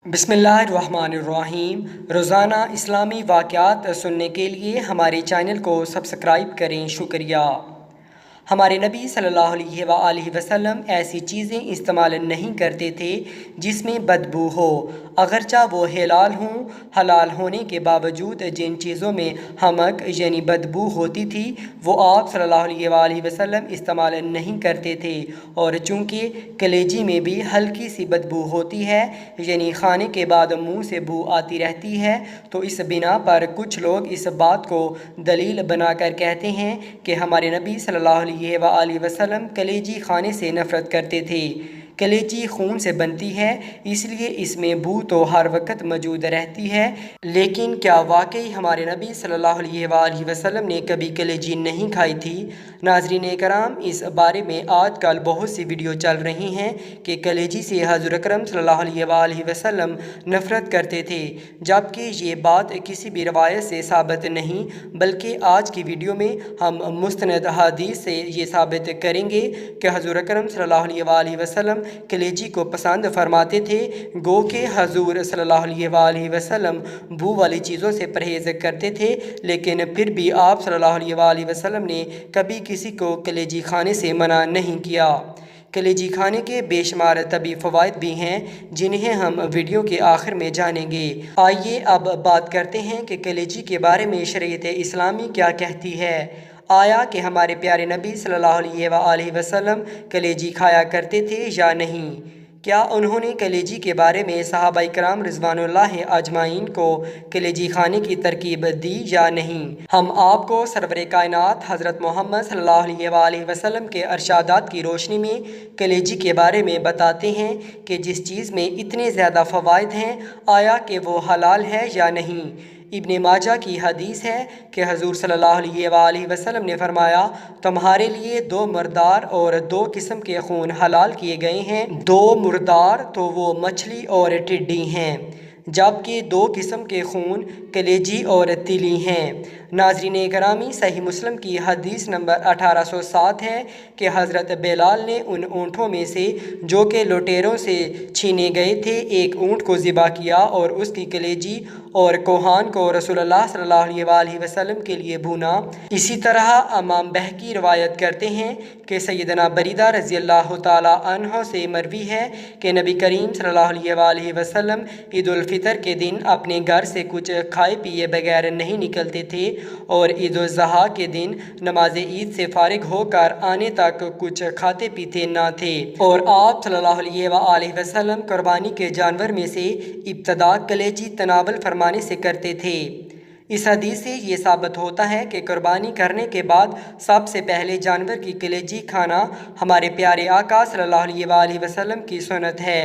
بسم اللہ الرحمن الرحیم۔ روزانہ اسلامی واقعات سننے کے لیے ہمارے چینل کو سبسکرائب کریں۔ شکریہ۔ ہمارے نبی صلی اللہ علیہ وآلہ وسلم ایسی چیزیں استعمال نہیں کرتے تھے جس میں بدبو ہو، اگرچہ وہ حلال ہوں۔ حلال ہونے کے باوجود جن چیزوں میں حمک یعنی بدبو ہوتی تھی وہ آپ صلی اللہ علیہ وآلہ وسلم استعمال نہیں کرتے تھے، اور چونکہ کلیجی میں بھی ہلکی سی بدبو ہوتی ہے یعنی کھانے کے بعد منہ سے بو آتی رہتی ہے، تو اس بنا پر کچھ لوگ اس بات کو دلیل بنا کر کہتے ہیں کہ ہمارے نبی صلی اللہ علیہ وآلہ وسلم کلیجی کھانے سے نفرت کرتے تھے۔ کلیجی خون سے بنتی ہے، اس لیے اس میں بو تو ہر وقت موجود رہتی ہے، لیکن کیا واقعی ہمارے نبی صلی اللہ علیہ وآلہ وسلم نے کبھی کلیجی نہیں کھائی تھی؟ ناظرین کرام، اس بارے میں آج کل بہت سی ویڈیو چل رہی ہیں کہ کلیجی سے حضور اکرم صلی اللہ علیہ وآلہ وسلم نفرت کرتے تھے، جبکہ یہ بات کسی بھی روایت سے ثابت نہیں، بلکہ آج کی ویڈیو میں ہم مستند حدیث سے یہ ثابت کریں گے کہ حضور اکرم صلی اللہ علیہ وآلہ وسلم کلیجی کو پسند فرماتے تھے، گو کہ حضور صلی اللہ علیہ وآلہ وسلم بو والی چیزوں سے پرہیز کرتے تھے، لیکن پھر بھی آپ صلی اللہ علیہ وآلہ وسلم نے کبھی کسی کو کلیجی کھانے سے منع نہیں کیا۔ کلیجی کھانے کے بے شمار طبی فوائد بھی ہیں جنہیں ہم ویڈیو کے آخر میں جانیں گے۔ آئیے اب بات کرتے ہیں کہ کلیجی کے بارے میں شریعت اسلامی کیا کہتی ہے۔ آیا کہ ہمارے پیارے نبی صلی اللہ علیہ وآلہ وسلم کلیجی کھایا کرتے تھے یا نہیں؟ کیا انہوں نے کلیجی کے بارے میں صحابہ کرام رضوان اللہ اجمعین کو کلیجی کھانے کی ترکیب دی یا نہیں؟ ہم آپ کو سرور کائنات حضرت محمد صلی اللہ علیہ وآلہ وسلم کے ارشادات کی روشنی میں کلیجی کے بارے میں بتاتے ہیں کہ جس چیز میں اتنے زیادہ فوائد ہیں، آیا کہ وہ حلال ہے یا نہیں؟ ابن ماجہ کی حدیث ہے کہ حضور صلی اللہ علیہ وآلہ وسلم نے فرمایا، تمہارے لیے دو مردار اور دو قسم کے خون حلال کیے گئے ہیں۔ دو مردار تو وہ مچھلی اور ٹڈی ہیں، جبکہ دو قسم کے خون کلیجی اور تیلی ہیں۔ ناظرین گرامی، صحیح مسلم کی حدیث نمبر 1807 ہے کہ حضرت بلال نے ان اونٹوں میں سے جو کہ لٹیروں سے چھینے گئے تھے ایک اونٹ کو ذبح کیا اور اس کی کلیجی اور کوہان کو رسول اللہ صلی اللہ علیہ وآلہ وسلم کے لیے بھونا۔ اسی طرح امام بہقی روایت کرتے ہیں کہ سیدنا بریدہ رضی اللہ تعالی عنہ سے مروی ہے کہ نبی کریم صلی اللہ علیہ وآلہ وسلم عید الفطر کے دن اپنے گھر سے کچھ کھائے پیے بغیر نہیں نکلتے تھے، اور عید الاضحیٰ کے دن نماز عید سے فارغ ہو کر آنے تک کچھ کھاتے پیتے نہ تھے، اور آپ صلی اللہ علیہ وآلہ وسلم قربانی کے جانور میں سے ابتدا کلیجی تناول فرمانے سے کرتے تھے۔ اس حدیث سے یہ ثابت ہوتا ہے کہ قربانی کرنے کے بعد سب سے پہلے جانور کی کلیجی کھانا ہمارے پیارے آقا صلی اللہ علیہ وآلہ وسلم کی سنت ہے۔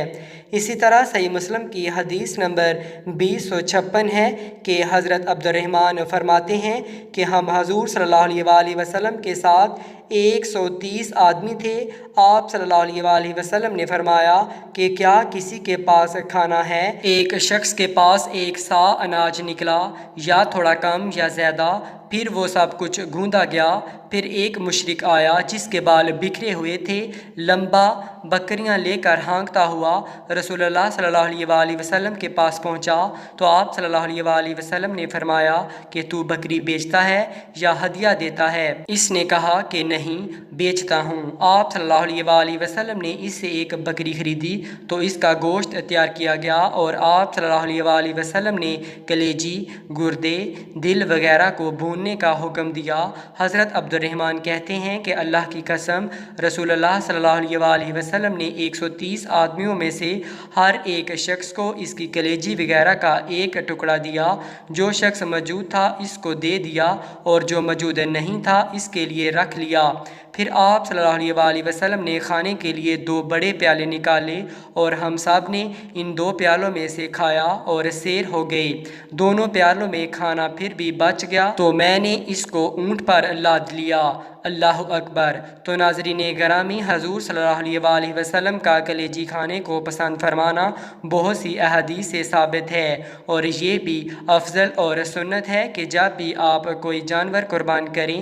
اسی طرح صحیح مسلم کی حدیث نمبر 2056 ہے کہ حضرت عبد الرحمن فرماتے ہیں کہ ہم حضور صلی اللہ علیہ وآلہ وسلم کے ساتھ 130 آدمی تھے۔ آپ صلی اللہ علیہ وآلہ وسلم نے فرمایا کہ کیا کسی کے پاس کھانا ہے؟ ایک شخص کے پاس 1 صاع اناج نکلا، یا تھوڑا کم یا زیادہ، پھر وہ سب کچھ گوندا گیا۔ پھر ایک مشرک آیا جس کے بال بکھرے ہوئے تھے، لمبا، بکریاں لے کر ہانکتا ہوا رسول اللہ صلی اللہ علیہ وآلہ وسلم کے پاس پہنچا، تو آپ صلی اللہ علیہ وآلہ وسلم نے فرمایا کہ تو بکری بیچتا ہے یا ہدیہ دیتا ہے؟ اس نے کہا کہ نہیں، بیچتا ہوں۔ آپ صلی اللہ علیہ وآلہ وسلم نے اس سے ایک بکری خریدی تو اس کا گوشت تیار کیا گیا، اور آپ صلی اللہ علیہ وآلہ وسلم نے کلیجی، گردے، دل وغیرہ کو بھوننے کا حکم دیا۔ حضرت عبد الرحمن کہتے ہیں کہ اللہ کی قسم، رسول اللہ صلی اللہ علیہ وآلہ وسلم نے 130 آدمیوں میں سے ہر ایک شخص کو اس کی کلیجی وغیرہ کا ایک ٹکڑا دیا۔ جو شخص موجود تھا اس کو دے دیا، اور جو موجود نہیں تھا اس کے لیے رکھ لیا۔ پھر آپ صلی اللہ علیہ وآلہ وسلم نے کھانے کے لیے 2 بڑے پیالے نکالے، اور ہم سب نے ان 2 پیالوں میں سے کھایا اور سیر ہو گئے۔ دونوں پیالوں میں کھانا پھر بھی بچ گیا تو میں نے اس کو اونٹ پر لاد لیا۔ اللہ اکبر۔ تو ناظرین گرامی، حضور صلی اللہ علیہ وآلہ وسلم کا کلیجی کھانے کو پسند فرمانا بہت سی احادیث سے ثابت ہے، اور یہ بھی افضل اور سنت ہے کہ جب بھی آپ کوئی جانور قربان کریں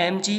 mg